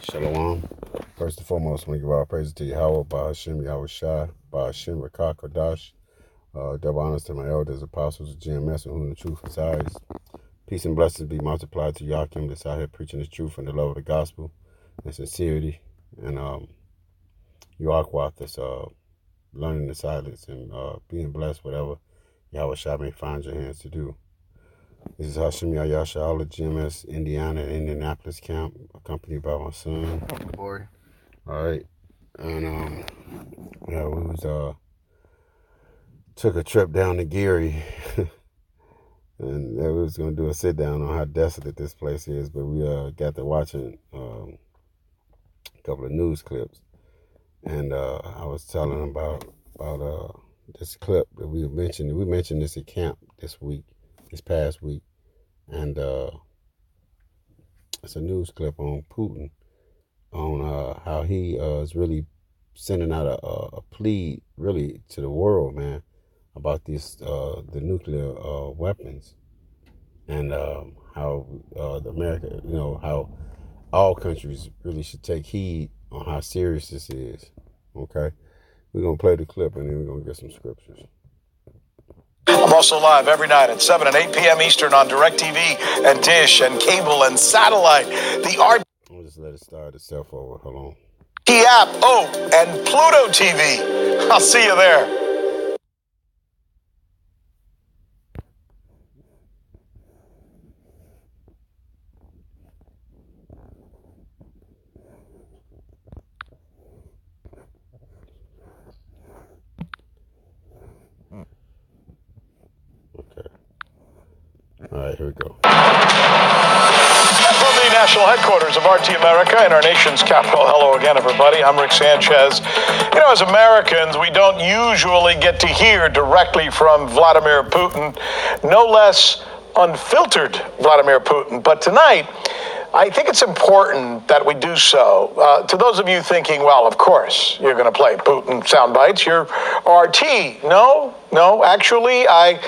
Shalom. First and foremost, we give our praises to Yahweh, Bahashim, Yahweh Shai, Bahashim, Rakah, Kodash. Double honors to my elders, apostles, GMS, and whom the truth resides. Peace and blessings be multiplied to Yakim that's out here preaching the truth and the love of the gospel and sincerity. And Yuakwat that's learning the silence and being blessed, whatever Yahweh Shai may find your hands to do. This is Hashim YASHARAHLA, GMS, Indiana, Indianapolis camp, accompanied by my son. Boy. All right. And we was took a trip down to Geary, and we was gonna do a sit down on how desolate this place is, but we got to watching a couple of news clips, and I was telling them about this clip that we mentioned. We mentioned this at camp this past week, and it's a news clip on Putin on how he is really sending out a plea really to the world, man, about these the nuclear weapons, and how America, how all countries really should take heed on how serious this is. Okay, we're gonna play the clip and then we're gonna get some scriptures. I'm also live every night at 7 and 8 p.m. Eastern on DirecTV and Dish and cable and satellite. The I'll just let it start itself over. Hold on. app, and Pluto TV. I'll see you there. Okay. All right, here we go. From the national headquarters of RT America in our nation's capital. Hello again, everybody. I'm Rick Sanchez. As Americans, we don't usually get to hear directly from Vladimir Putin, no less unfiltered Vladimir Putin. But tonight, I think it's important that we do so. To those of you thinking, well, of course, you're going to play Putin sound bites. You're RT. No, actually, I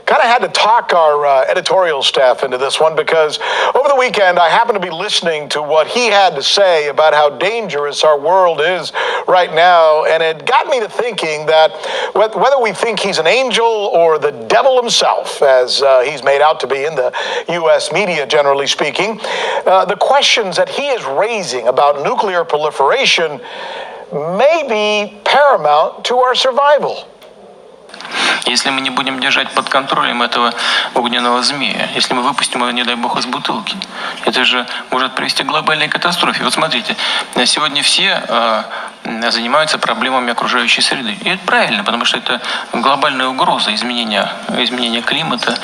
kind of had to talk our editorial staff into this one because over the weekend I happened to be listening to what he had to say about how dangerous our world is right now, and it got me to thinking that whether we think he's an angel or the devil himself, as he's made out to be in the U.S. media, generally speaking, the questions that he is raising about nuclear proliferation may be paramount to our survival. Если мы не будем держать под контролем этого огненного змея, если мы выпустим его, не дай бог, из бутылки, это же может привести к глобальной катастрофе. Вот смотрите, сегодня все занимаются проблемами окружающей среды. И это правильно, потому что это глобальная угроза изменения климата,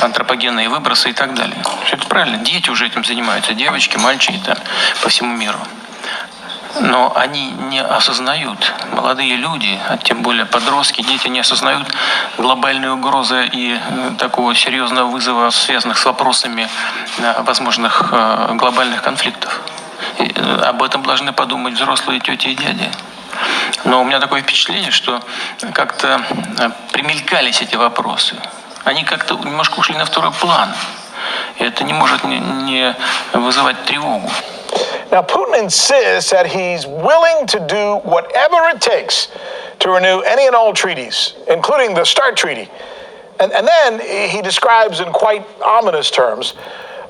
антропогенные выбросы и так далее. Это правильно. Дети уже этим занимаются, девочки, мальчики там, по всему миру. Но они не осознают, молодые люди, а тем более подростки, дети не осознают глобальной угрозы и такого серьезного вызова, связанных с вопросами возможных глобальных конфликтов. И об этом должны подумать взрослые тети и дяди. Но у меня такое впечатление, что как-то примелькались эти вопросы. Они как-то немножко ушли на второй план. И это не может не вызывать тревогу. Now, Putin insists that he's willing to do whatever it takes to renew any and all treaties, including the START Treaty. And then he describes in quite ominous terms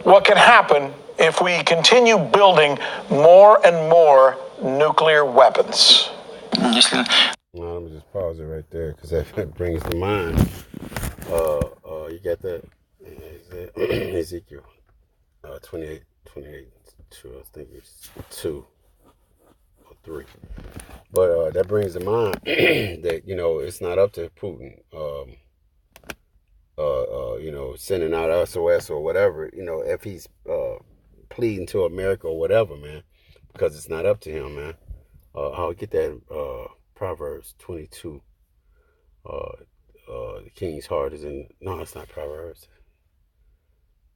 what can happen if we continue building more and more nuclear weapons. Let me just pause it right there because that brings to mind. You got that? Ezekiel 28. 2, I think it's 2 or 3. But that brings to mind that, it's not up to Putin, sending out SOS or whatever, if he's pleading to America or whatever, man, because it's not up to him, man. I'll get that Proverbs 22. The king's heart is in, no, it's not Proverbs.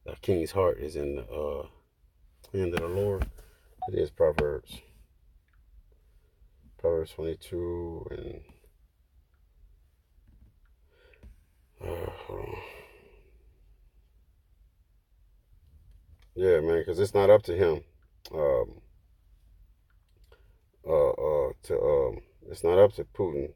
The king's heart is in the hand of the Lord. It is Proverbs 22 and hold on. Yeah, man, because it's not up to him. Putin.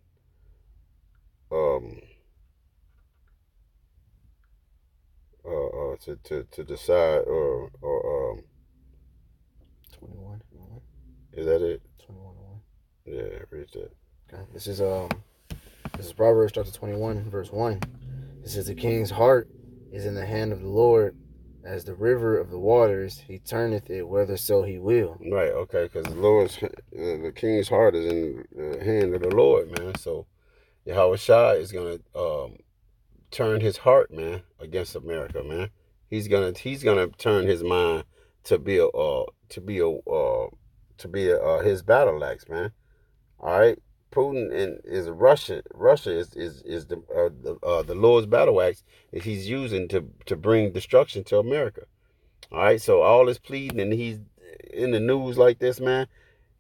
To decide or 21. Is that it? 21:1. Yeah, read that. Okay. This is Proverbs chapter 21, verse 1. It says, "The king's heart is in the hand of the Lord, as the river of the waters. He turneth it whitherso he will." Right. Okay. Because the king's heart is in the hand of the Lord, man. So Yahweh Shai is gonna turn his heart, man, against America, man. He's gonna turn his mind to be his battle axe, man. All right. Putin is Russia. Russia is the Lord's battle axe that he's using to bring destruction to America. All right. So all this pleading and he's in the news like this, man.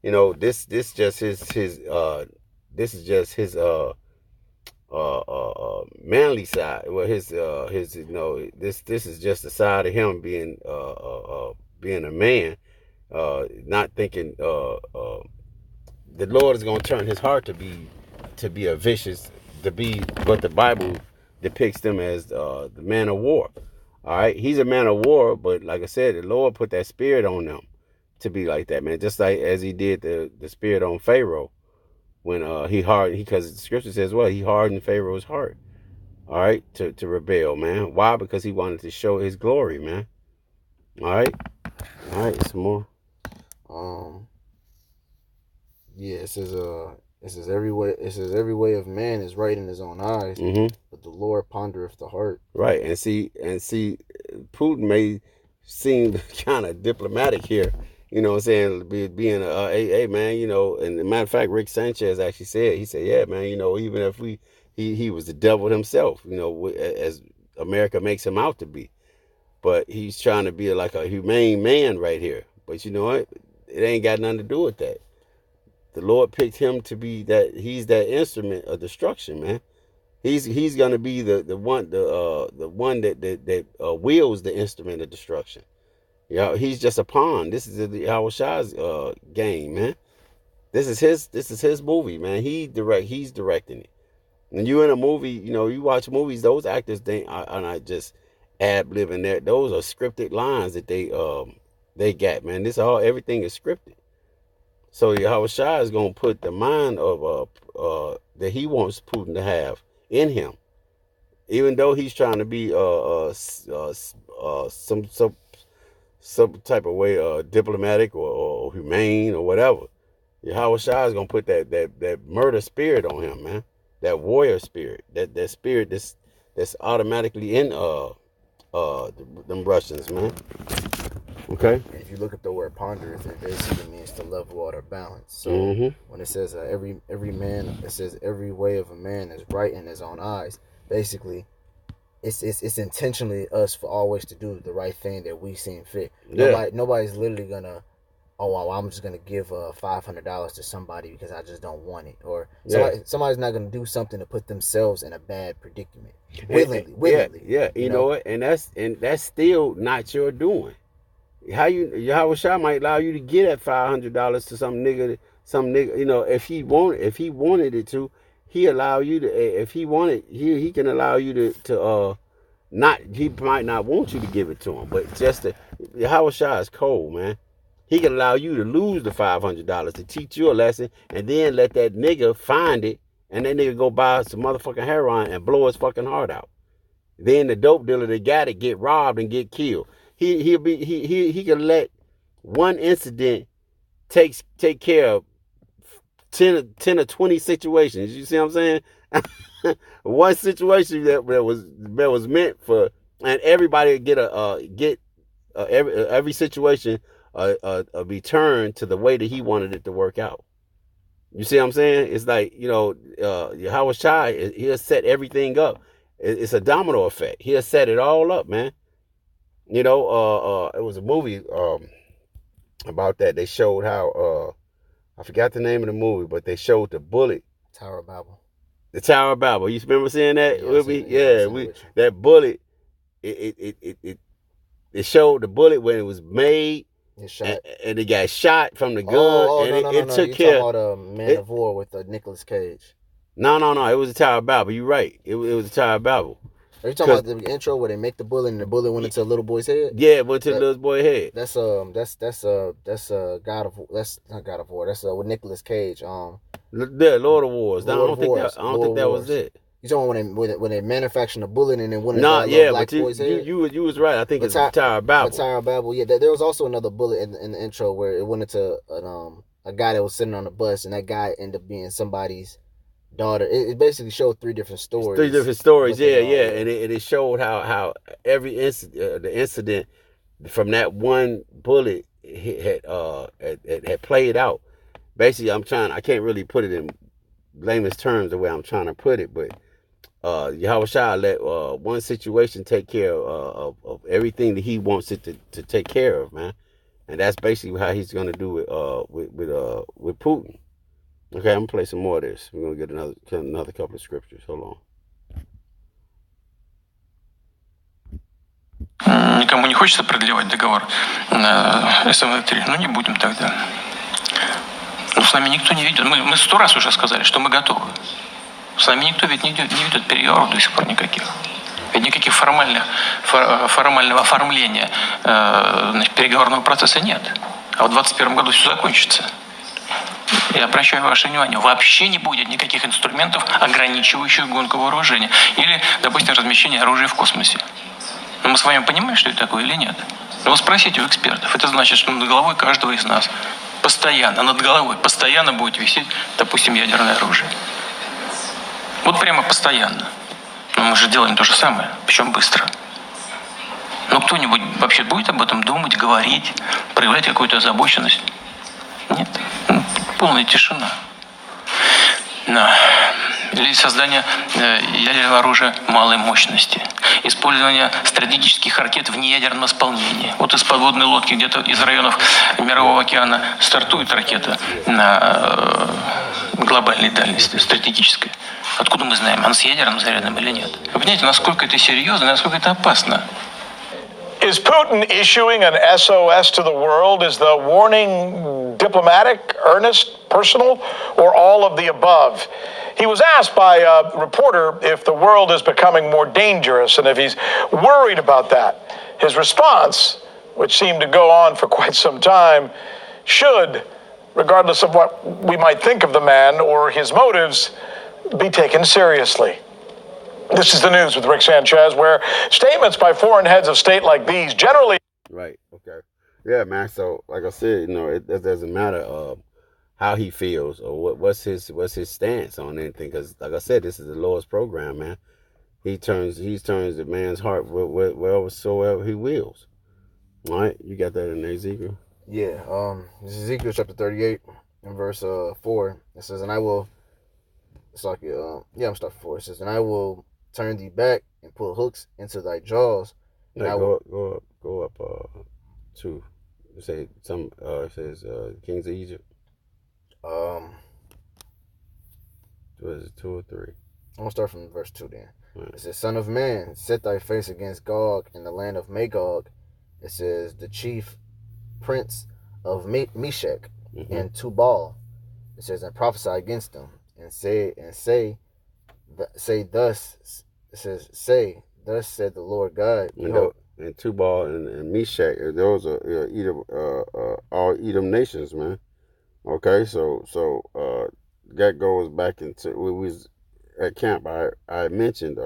You know, this just this is just his manly side. Well, his this is just the side of him being a man, not thinking the Lord is going to turn his heart to be a vicious, to be what the Bible depicts them as, the man of war. All right, he's a man of war, but like I said, the Lord put that spirit on them to be like that, man. Just like as he did the spirit on Pharaoh when because the scripture says, well, he hardened Pharaoh's heart. All right, to rebel, man. Why? Because he wanted to show his glory, man. All right, some more. Yeah, it says every way of man is right in his own eyes, but the Lord pondereth the heart. Right, and see, Putin may seem kind of diplomatic here, you know what I'm saying, being hey man, you know, and as a matter of fact, Rick Sanchez actually said, yeah, man, you know, even if he was the devil himself, you know, as America makes him out to be, but he's trying to be like a humane man right here. But you know what? It ain't got nothing to do with that. The Lord picked him to be that. He's that instrument of destruction, man. He's gonna be the one that wields the instrument of destruction. You know, he's just a pawn. This is Yahweh Shai's game, man. This is his movie, man. He's directing it. When you in a movie, you know, you watch movies, those actors are not just ad-libbing there. Those are scripted lines that they got, man. Everything is scripted. So Yahweh Shai is gonna put the mind of that he wants Putin to have in him, even though he's trying to be some type of way diplomatic or humane or whatever. Yahweh Shai is gonna put that murder spirit on him, man. That warrior spirit, that spirit that's automatically in them Russians, man. Okay. And if you look at the word pondereth, it basically means to level or to balance. So when it says every man, it says every way of a man is right in his own eyes. Basically, it's intentionally us for always to do the right thing that we seem fit. Yeah. Nobody's literally gonna, oh well, I'm just gonna give $500 to somebody because I just don't want it, or somebody's not gonna do something to put themselves in a bad predicament willingly. Yeah. You know what? And that's still not your doing. Yahweh Shai might allow you to get that $500 to some nigga, you know, if he wanted it to, he allow you to, if he wanted, he can allow you to not, he might not want you to give it to him, but just Yahweh Shai is cold, man. He can allow you to lose the $500 to teach you a lesson, and then let that nigga find it, and that nigga go buy some motherfucking heroin and blow his fucking heart out. Then the dope dealer that got it get robbed and get killed. He can let one incident take care of 10 or 20 situations. You see what I'm saying? One situation that was meant for, and everybody get every situation be turned to the way that he wanted it to work out. You see what I'm saying? It's like, you know, Yahweh Shai, he'll set everything up. It's a domino effect. He'll set it all up, man. You know, it was a movie about that. They showed how I forgot the name of the movie, but they showed the bullet. Tower of Babel. The Tower of Babel. You remember seeing that? Yeah, that bullet. It showed the bullet when it was made, and he got shot from the gun, Oh, and no, it took you care. talking about Man of War with Nicolas Cage? No, it was a Tower of Babel. You're right. It was a Tower of Babel. Are you talking about the intro where they make the bullet and the bullet went into a little boy's head? Yeah, it went to the little boy's head. That's God of that's not God of War. That's with Nicolas Cage. The Lord of Wars. I don't think that was it. You talking when they manufactured the bullet and then went into black boy's head? You was right. I think it's Tower of Babel. Tower of Babel. Yeah, there was also another bullet in the intro where it went into a guy that was sitting on the bus, and that guy ended up being somebody's daughter. It basically showed three different stories. And it showed how every the incident from that one bullet had played out. Basically, I can't really put it in layman's terms the way I'm trying to put it, but Yahushua let one situation take care of everything that he wants it to take care of, man. And that's basically how he's going to do it with Putin. Okay, I'm going to play some more of this. We're going to get another couple of scriptures. Hold on. Никому не хочется продлевать договор СМВ-3, ну не будем тогда. Но с нами никто не ведет. Мы 100 раз уже сказали, что мы готовы. С нами никто ведь не ведет переговоров до сих пор никаких. Ведь никаких формального оформления переговорного процесса нет. А в 2021 году все закончится. Я обращаю ваше внимание, вообще не будет никаких инструментов, ограничивающих гонку вооружения. Или, допустим, размещение оружия в космосе. Но мы с вами понимаем, что это такое или нет? Но вы спросите у экспертов. Это значит, что над головой каждого из нас над головой постоянно будет висеть, допустим, ядерное оружие. Вот прямо постоянно. Но мы же делаем то же самое, причем быстро. Но кто-нибудь вообще будет об этом думать, говорить, проявлять какую-то озабоченность? Нет. Полная тишина. Или создание ядерного оружия малой мощности. Использование стратегических ракет в неядерном исполнении. Вот из подводной лодки где-то из районов Мирового океана стартует ракета на глобальной дальности, стратегической. Откуда мы знаем, она с ядерным зарядом или нет? Вы понимаете, насколько это серьезно, насколько это опасно? Is Putin issuing an SOS to the world? Is the warning diplomatic, earnest, personal, or all of the above? He was asked by a reporter if the world is becoming more dangerous and if he's worried about that. His response, which seemed to go on for quite some time, should, regardless of what we might think of the man or his motives, be taken seriously. This is the news with Rick Sanchez, where statements by foreign heads of state like these generally... Right, okay. Yeah, man, so like I said, it doesn't matter how he feels or what's his stance on anything, because like I said, this is the Lord's program, man. He turns the man's heart wheresoever he wills. All right, you got that in Ezekiel? Yeah, this is Ezekiel chapter 38 and verse 4. It says, and I will... It's like, I'm starting 4. It says, and I will turn thee back and put hooks into thy jaws. And go up 2. It says kings of Egypt. Was it 2 or 3? I'm gonna start from verse 2 then. Right. It says, son of man, set thy face against Gog in the land of Magog. It says, the chief prince of Meshech and Tubal. It says, and prophesy against them and say thus. It says, say, thus said the Lord God. And Tubal and Meshach, those are all Edom nations, man. Okay, so that goes back into we was at camp. I mentioned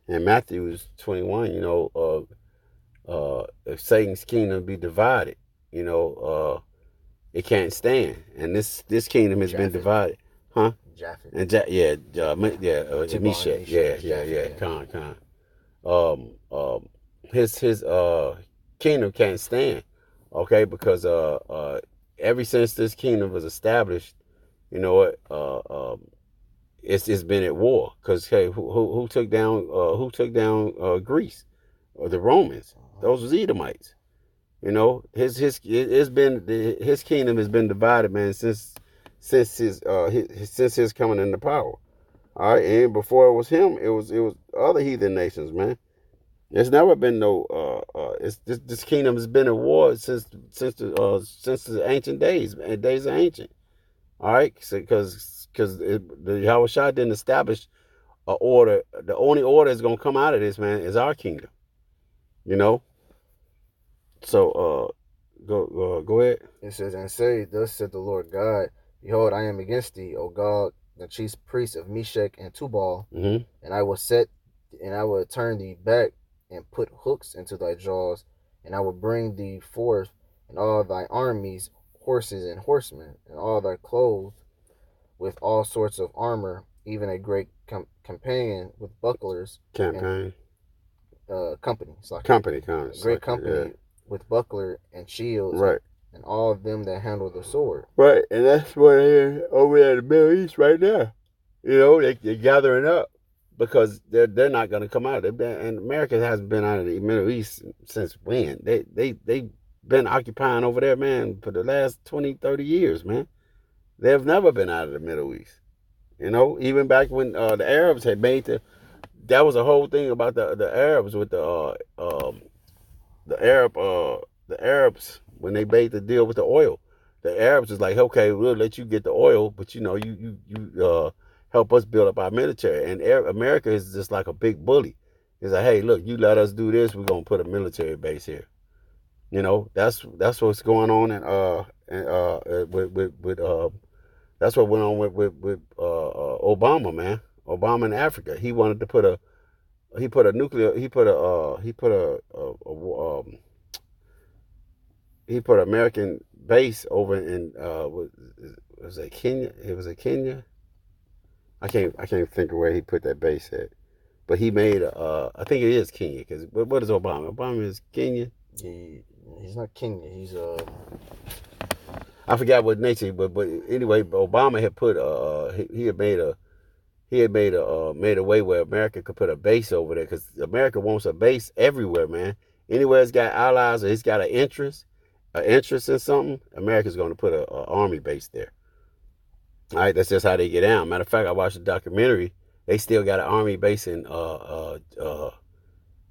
in Matthew 21, if Satan's kingdom be divided, it can't stand, and this kingdom has been divided, huh? Japhet. And Meshach, his kingdom can't stand, okay, because ever since this kingdom was established, it's been at war. Because who took down Greece, or the Romans? Those was Edomites. His kingdom has been divided, man, since his coming into power. All right, and before it was him, it was other heathen nations, man. There's never been no. It's this kingdom has been at war since the ancient days, and days are ancient. All right, because the Yahweh Shah didn't establish a order. The only order that's gonna come out of this, man, is our kingdom. You know. So go ahead. It says, and say, thus said the Lord God, behold, I am against thee, O God, the chief priest of Meshach and Tubal, and I will turn thee back and put hooks into thy jaws, and I will bring thee forth and all thy armies, horses and horsemen, and all thy clothes with all sorts of armor, even a great companion with bucklers. Campaign. Company. Company. Great company with buckler and shields. Right. And all of them that handle the sword. Right, and that's what they're over there in the Middle East right now. You know, they're gathering up because they're not going to come out. And America hasn't been out of the Middle East since when? They've been occupying over there, man, for the last 20, 30 years, man. They've never been out of the Middle East. You know, even back when the Arabs had that was a whole thing about the Arabs with the Arabs when they made the deal with the oil. The Arabs was like, okay, we'll let you get the oil, but you know, you help us build up our military. And America is just like a big bully. It's like, hey, look, you let us do this, we're gonna put a military base here. You know, that's what's going on, that's what went on with Obama, man. Obama in Africa, he wanted to put a American base over in was it Kenya? It was a Kenya. I can't think of where he put that base at, but he made I think it is Kenya because what is Obama? Obama is Kenya. He's not Kenya. He's I forgot what nation, but anyway, Obama had put he had made a way where America could put a base over there because America wants a base everywhere, man. Anywhere it's got allies or it's got an interest in something, America's going to put an army base there. All right, that's just how they get down. Matter of fact, I watched a documentary. They still got an army base in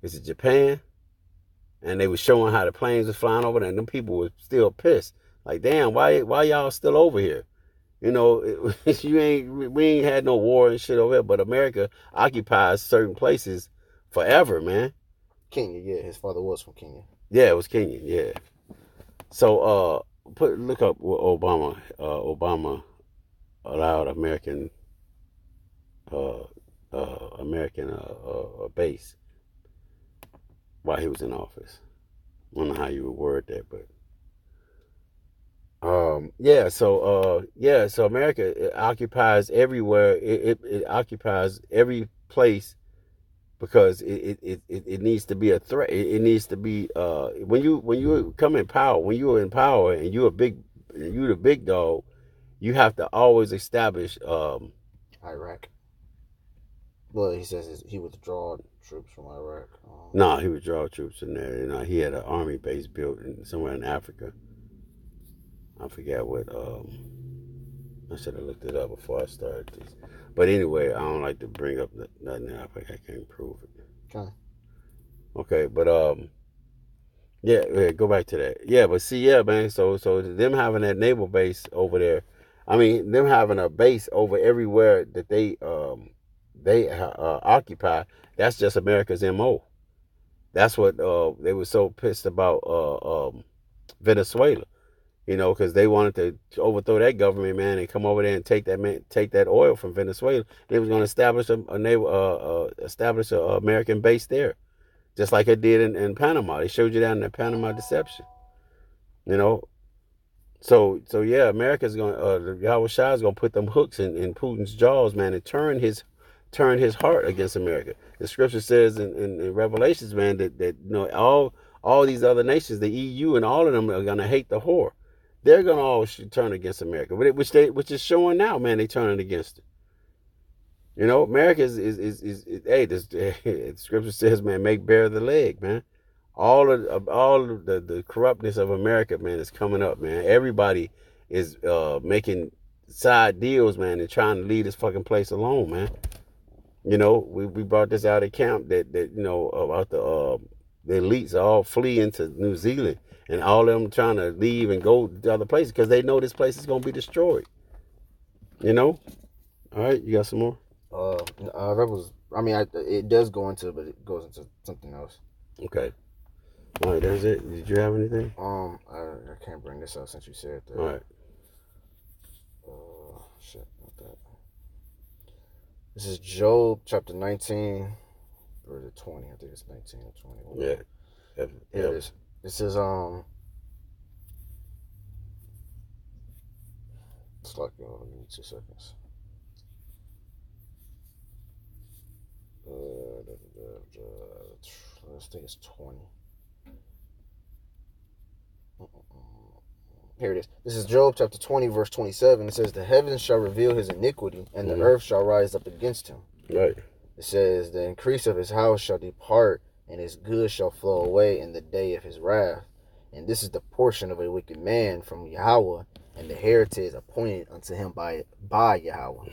is it Japan? And they were showing how the planes was flying over there, and them people were still pissed. Like, damn, why y'all still over here? You know, we ain't had no war and shit over here, but America occupies certain places forever, man. Kenya, yeah, his father was from Kenya. Yeah, it was Kenya, yeah. So look up Obama. Obama allowed American base while he was in office. I don't know how you would word that, but so America occupies everywhere. It occupies every place because it needs to be a threat. It needs to be when you come in power, when you're in power and you're the big dog, you have to always establish Iraq. Well, he says he withdrew troops from Iraq. No, he withdrew troops in there. You know, he had an army base built somewhere in Africa. I forget what. I should have looked it up before I started this. But anyway, I don't like to bring up nothing that I can't prove it. Okay, but yeah, go back to that. Yeah, but see, yeah, man. So them having that naval base over there, I mean, them having a base over everywhere that they occupy. That's just America's MO. That's what they were so pissed about Venezuela. You know, because they wanted to overthrow that government, man, and come over there and take that oil from Venezuela. They was going to establish a American base there, just like it did in Panama. They showed you that in the Panama deception. You know, so yeah, America's going. Yahweh Shah is going to put them hooks in Putin's jaws, man, and turn his heart against America. The scripture says in Revelations, man, that you know all these other nations, the EU and all of them are going to hate the whore. They're gonna all turn against America, which is showing now, man. They turning against it. You know, America is hey, the scripture says, man, make bare the leg, man. All of the corruptness of America, man, is coming up, man. Everybody is making side deals, man, and trying to leave this fucking place alone, man. You know, we brought this out of camp that you know about the elites all flee into New Zealand, and all of them trying to leave and go to other places because they know this place is gonna be destroyed. You know. All right, you got some more? Rebels. I mean, it does go into, but it goes into something else. Okay. All right, that's it. Did you have anything? I can't bring this up since you said that. All right. Shit, not that. This is Job chapter 19, or is it 20? I think it's 19 or 20. Yeah. Here it is. This is it's like, give me 2 seconds. Let's think it's 20. Here it is. This is Job chapter 20, verse 27. It says, the heavens shall reveal his iniquity, and the earth shall rise up against him. Right. It says, the increase of his house shall depart, and his goods shall flow away in the day of his wrath. And this is the portion of a wicked man from Yahweh, and the heritage appointed unto him by Yahweh.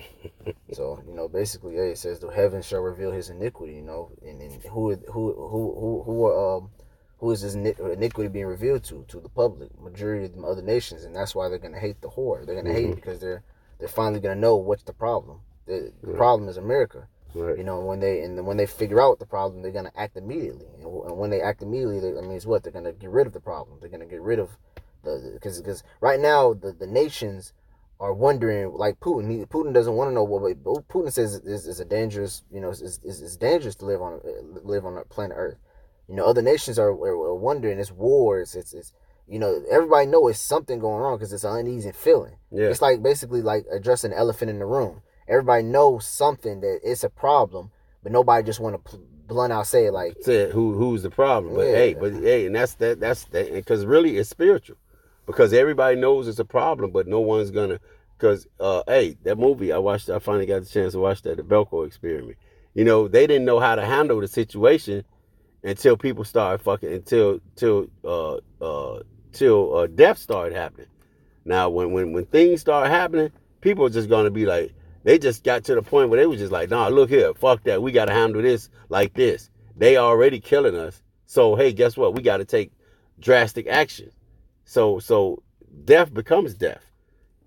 So, you know, basically, it says the heavens shall reveal his iniquity, you know, and who is his iniquity being revealed to the public, majority of the other nations, and that's why they're gonna hate the whore. They're gonna hate it because they're finally gonna know what's the problem. The problem is America. Right. You know, when they figure out the problem, they're gonna act immediately, and when they act immediately, that means what? They're gonna get rid of the problem. They're gonna get rid of because right now the nations are wondering, like Putin doesn't want to know what Putin says is a dangerous, you know, it's dangerous to live on planet Earth. You know, other nations are wondering. It's wars. It's you know, everybody know it's something going on because it's an uneasy feeling. Yeah. It's like basically like addressing the elephant in the room. Everybody knows something that it's a problem, but nobody just want to blunt out say it like who's the problem. But hey, and that's because really it's spiritual, because everybody knows it's a problem, but no one's gonna. Because that movie I watched, I finally got the chance to watch that, the Belko Experiment. You know, they didn't know how to handle the situation until people started until death started happening. Now, when things start happening, people are just gonna be like, they just got to the point where they was just like, nah, look here, fuck that, we gotta handle this like this. They already killing us, so hey, guess what? We gotta take drastic action. So death becomes death.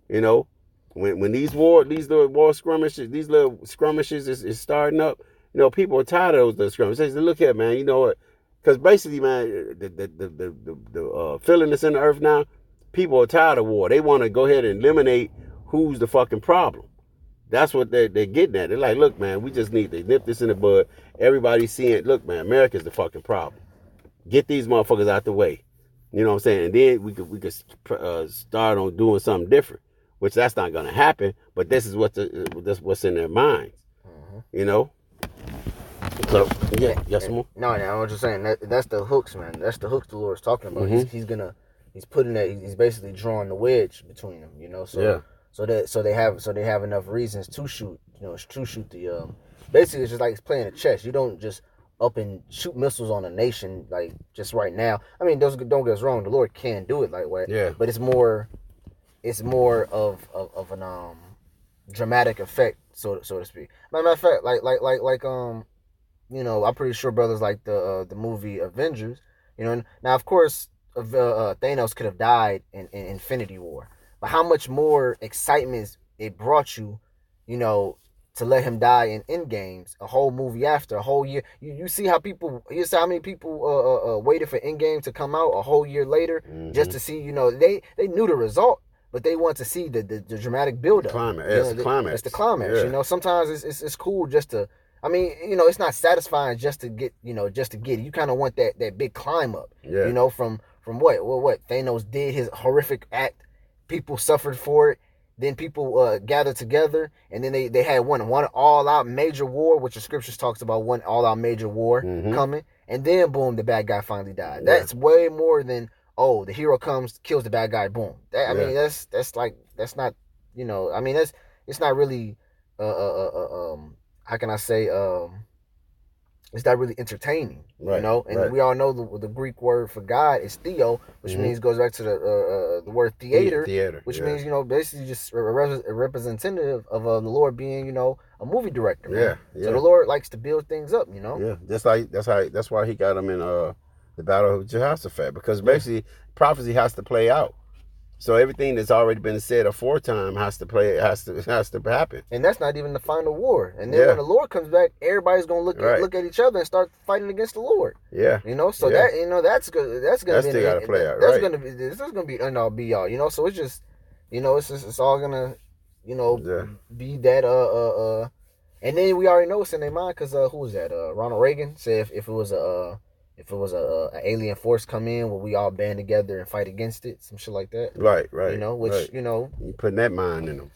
You know, when these little war skirmishes, these little skirmishes is starting up. You know, people are tired of those little skirmishes. They say, look here, man. You know what? Because basically, man, the feeling that's in the earth now, people are tired of war. They want to go ahead and eliminate who's the fucking problem. That's what they're getting at. They're like, look, man, we just need to nip this in the bud. Everybody's seeing, look, man, America's the fucking problem. Get these motherfuckers out the way. You know what I'm saying? And then we could start on doing something different, which that's not going to happen. But this is what's in their minds. You know. So yeah, some more. No, I was just saying that's the hooks, man. That's the hooks the Lord's talking about. He's putting that. He's basically drawing the wedge between them. You know. So yeah. So they have enough reasons to shoot. You know, to shoot the. Basically, it's just like it's playing a chess. You don't just up and shoot missiles on a nation like just right now. I mean, don't get us wrong. The Lord can do it like that. Yeah. But it's more of an dramatic effect, so to speak. Matter of fact, like you know, I'm pretty sure brothers like the movie Avengers. You know, now of course Thanos could have died in Infinity War, but how much more excitement it brought you, you know, to let him die in Endgames, a whole movie after a whole year. You see how many people waited for Endgame to come out a whole year later just to see, you know, they knew the result, but they want to see the dramatic build up. Climax. You know, it's the climax. Yeah. You know, sometimes it's cool just to. I mean, you know, it's not satisfying just to get, you know, just to get it. You kind of want that big climb up. Yeah. You know, from what Thanos did, his horrific act, people suffered for it. Then people gathered together, and then they had one all-out major war, which the scriptures talks about, one all-out major war coming, and then boom, the bad guy finally died. Yeah. That's way more than, the hero comes, kills the bad guy, boom. I mean, that's not, you know, I mean, it's not really, how can I say, it's not really entertaining, right, you know. And we all know the Greek word for God is theo, which means goes back to the word theater, which means, you know, basically just a representative of the Lord being, you know, a movie director. Man. So the Lord likes to build things up, you know. Yeah, just like that's why he got him in the battle of Jehoshaphat, because basically prophecy has to play out. So everything that's already been said aforetime has to happen. And that's not even the final war. And then when the Lord comes back, everybody's gonna look at each other and start fighting against the Lord. Yeah. You know, so that, you know, that's good. That's gonna still gotta play out. That's gonna be, this is gonna be end all be all. You know, so it's just, you know, it's all gonna, you know, be that and then we already know what's in their mind, because who was that? Ronald Reagan said if it was a alien force come in, will we all band together and fight against it? Some shit like that. Right. You know, which you know, you putting that mind in them.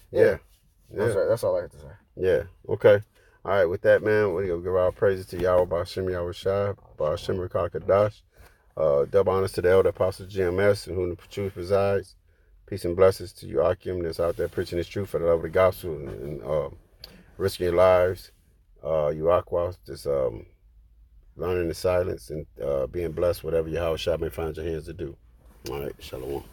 That's all I have to say. Yeah. Okay. All right. With that, man, we're gonna give our praises to Yahweh Ba'Shem Yahweh Shai, Ba'Shem Rakakadash. Double honors to the elder apostle GMS, in whom the truth resides. Peace and blessings to you, Akim, that's out there preaching this truth for the love of the gospel and risking your lives. You Aqua, just learning the silence and being blessed, whatever your house shop may find your hands to do. All right, shalom.